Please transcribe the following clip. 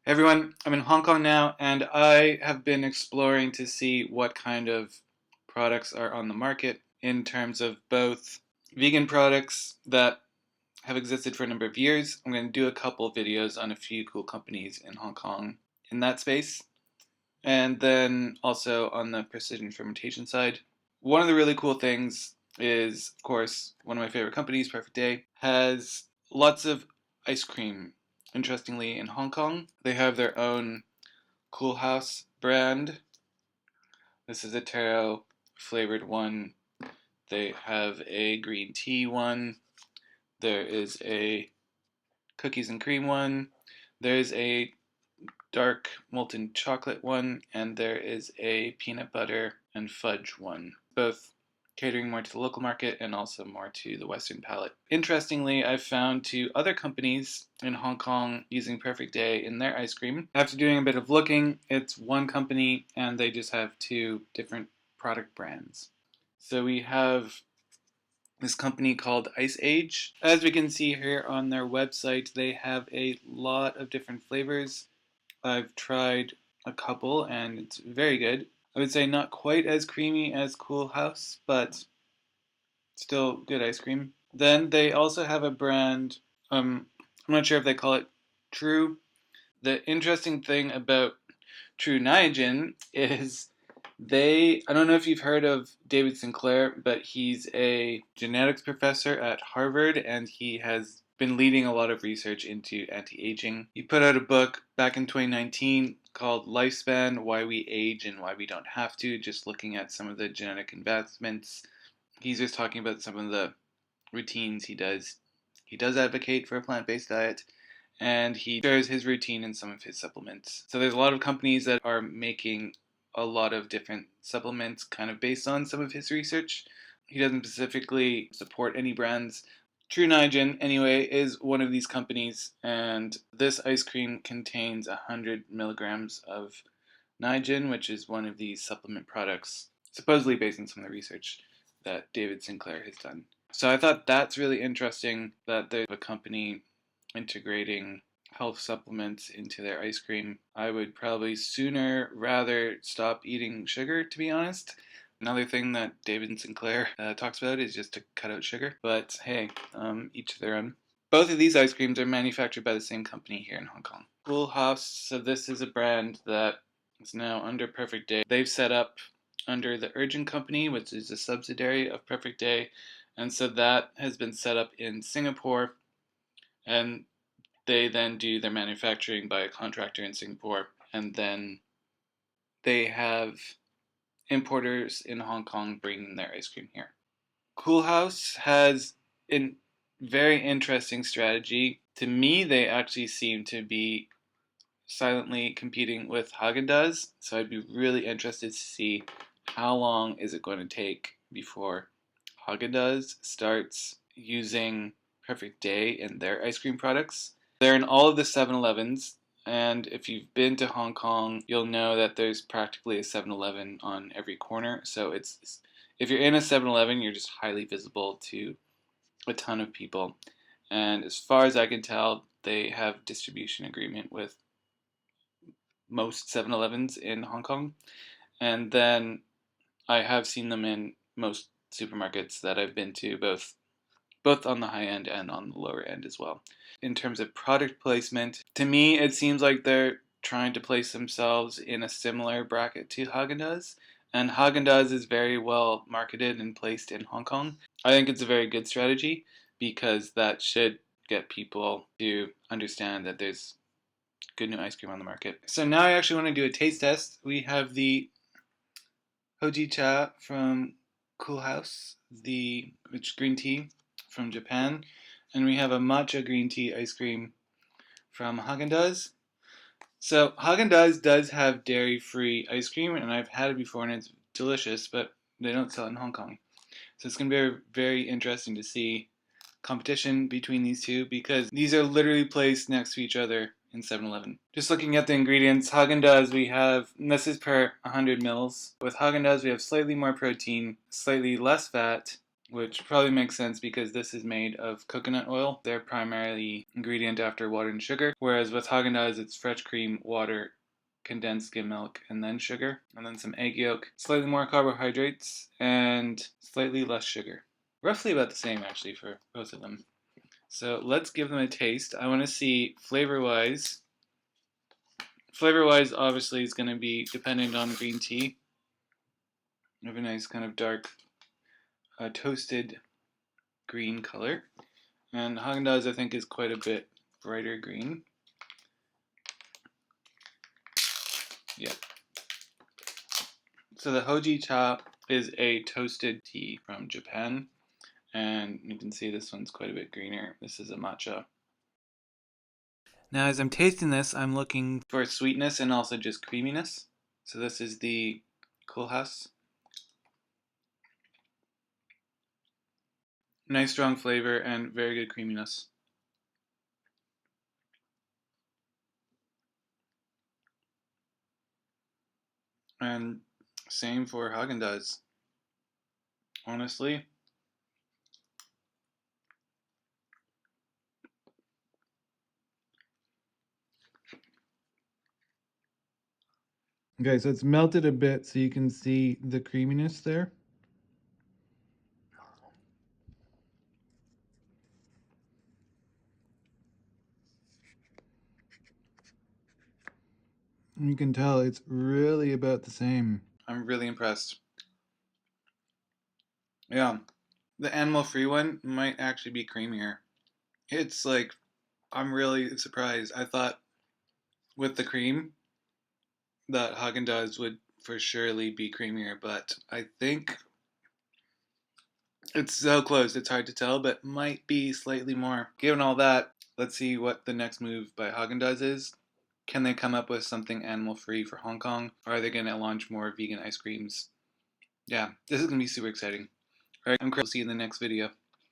Hey everyone, I'm in Hong Kong now, and I have been exploring to see what kind of products are on the market in terms of both vegan products that have existed for a number of years. I'm going to do a couple videos on a few cool companies in Hong Kong in that space, and then also on the precision fermentation side. One of the really cool things is, of course, one of my favorite companies, Perfect Day, has lots of ice cream. Interestingly, in Hong Kong, they have their own Coolhaus brand. This is a taro flavored one. They have a green tea one. There is a cookies and cream one. There's a dark molten chocolate one, and there is a peanut butter and fudge one. Both catering more to the local market and also more to the Western palate. Interestingly, I've found two other companies in Hong Kong using Perfect Day in their ice cream. After doing a bit of looking, it's one company and they just have two different product brands. So we have this company called Ice Age. As we can see here on their website, they have a lot of different flavors. I've tried a couple and it's very good. I would say not quite as creamy as Coolhaus, but still good ice cream. Then they also have a brand, I'm not sure if they call it True. The interesting thing about True Niagen is I don't know if you've heard of David Sinclair, but he's a genetics professor at Harvard and he has been leading a lot of research into anti-aging. He put out a book back in 2019 called Lifespan, Why We Age and Why We Don't Have to, just looking at some of the genetic advancements. He's just talking about some of the routines he does. He does advocate for a plant-based diet, and he shares his routine in some of his supplements. So there's a lot of companies that are making a lot of different supplements kind of based on some of his research. He doesn't specifically support any brands. True Niagen, anyway, is one of these companies, and this ice cream contains 100 milligrams of Niagen, which is one of these supplement products, supposedly based on some of the research that David Sinclair has done. So I thought that's really interesting that there's a company integrating health supplements into their ice cream. I would probably sooner rather stop eating sugar, to be honest. Another thing that David Sinclair talks about is just to cut out sugar. But hey, each to their own. Both of these ice creams are manufactured by the same company here in Hong Kong. Coolhaus, so this is a brand that is now under Perfect Day. They've set up under the Urgent Company, which is a subsidiary of Perfect Day. And so that has been set up in Singapore. And they then do their manufacturing by a contractor in Singapore. And then they have importers in Hong Kong bringing their ice cream here. Coolhaus has a very interesting strategy. To me, they actually seem to be silently competing with Häagen-Dazs. So I'd be really interested to see how long is it going to take before Häagen-Dazs starts using Perfect Day in their ice cream products. They're in all of the 7-Elevens. And if you've been to Hong Kong, you'll know that there's practically a 7-Eleven on every corner. So if you're in a 7-Eleven, you're just highly visible to a ton of people. And as far as I can tell, they have distribution agreement with most 7-Elevens in Hong Kong. And then I have seen them in most supermarkets that I've been to, both on the high end and on the lower end as well. In terms of product placement, to me it seems like they're trying to place themselves in a similar bracket to Häagen-Dazs, and Häagen-Dazs is very well marketed and placed in Hong Kong. I think it's a very good strategy because that should get people to understand that there's good new ice cream on the market. So now I actually want to do a taste test. We have the Hojicha from Coolhaus, which is green tea from Japan, and we have a matcha green tea ice cream from Häagen-Dazs. So Häagen-Dazs does have dairy-free ice cream, and I've had it before, and it's delicious, but they don't sell it in Hong Kong. So it's going to be very, very interesting to see competition between these two, because these are literally placed next to each other in 7-Eleven. Just looking at the ingredients, Häagen-Dazs we have, and this is per 100 mils. With Häagen-Dazs we have slightly more protein, slightly less fat, which probably makes sense because this is made of coconut oil, their primary ingredient after water and sugar, whereas with Häagen-Dazs it's fresh cream, water, condensed skim milk, and then sugar, and then some egg yolk, slightly more carbohydrates, and slightly less sugar. Roughly about the same actually for both of them. So let's give them a taste. I want to see flavor-wise. Flavor-wise, obviously, is going to be dependent on green tea. We have a nice kind of dark, toasted green color. And Häagen-Dazs, I think, is quite a bit brighter green. Yeah. So the Hojicha is a toasted tea from Japan. And you can see this one's quite a bit greener. This is a matcha. Now as I'm tasting this, I'm looking for sweetness and also just creaminess. So this is the Coolhaus. Nice strong flavor and very good creaminess. And same for Häagen-Dazs. Honestly. Okay, so it's melted a bit so you can see the creaminess there. You can tell it's really about the same. I'm really impressed. Yeah, the animal-free one might actually be creamier. It's like, I'm really surprised. I thought with the cream that Häagen-Dazs would for surely be creamier, but I think it's so close, it's hard to tell, but might be slightly more. Given all that, let's see what the next move by Häagen-Dazs is. Can they come up with something animal-free for Hong Kong? Or are they going to launch more vegan ice creams? Yeah, this is going to be super exciting. Alright, I'm Chris. We'll see you in the next video.